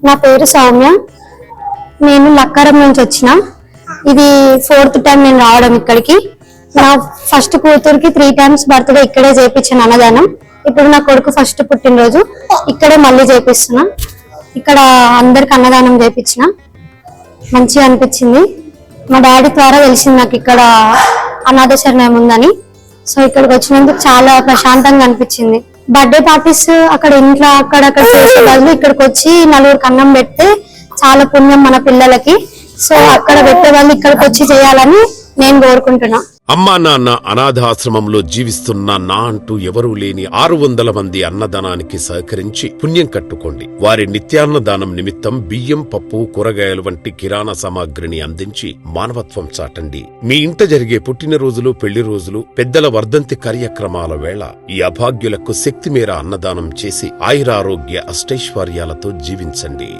నా పేరు సౌమ్య. నేను లక్కారం నుంచి వచ్చిన. ఇది 4th టైం నేను రావడం ఇక్కడికి. నా ఫస్ట్ కూతురికి 3 times బర్త్డే ఇక్కడే చేయించాను అన్నదానం. ఇప్పుడు నా కొడుకు ఫస్ట్ పుట్టినరోజు ఇక్కడే మళ్ళీ చేపిస్తున్నా. ఇక్కడ అందరికి అన్నదానం చేయించిన. మంచిగా అనిపించింది. మా డాడీ ద్వారా తెలిసింది నాకు ఇక్కడ అనాథ శరణం ఉందని. సో ఇక్కడికి వచ్చినందుకు చాలా ప్రశాంతంగా అనిపించింది. బర్త్డే పార్టీస్ అక్కడ ఇంట్లో అక్కడక్కడ చేసే బదులు ఇక్కడికి వచ్చి 4 అన్నం పెడితే చాలా పుణ్యం మన పిల్లలకి. సో అక్కడ పెట్టే వాళ్ళు ఇక్కడికి వచ్చి చేయాలని నేను కోరుకుంటున్నా. అమ్మా నాన్న అనాథాశ్రమంలో జీవిస్తున్న నా అంటూ ఎవరూ లేని 600 మంది అన్నదానానికి సహకరించి పుణ్యం కట్టుకోండి. వారి నిత్యాన్నదానం నిమిత్తం బియ్యం, పప్పు, కూరగాయలు వంటి కిరాణా సామాగ్రిని అందించి మానవత్వం చాటండి. మీ ఇంట జరిగే పుట్టినరోజులు, పెళ్లి రోజులు, పెద్దల వర్ధంతి కార్యక్రమాల వేళ ఈ అభాగ్యులకు శక్తి మేర అన్నదానం చేసి ఆయురారోగ్య అష్టైశ్వర్యాలతో జీవించండి.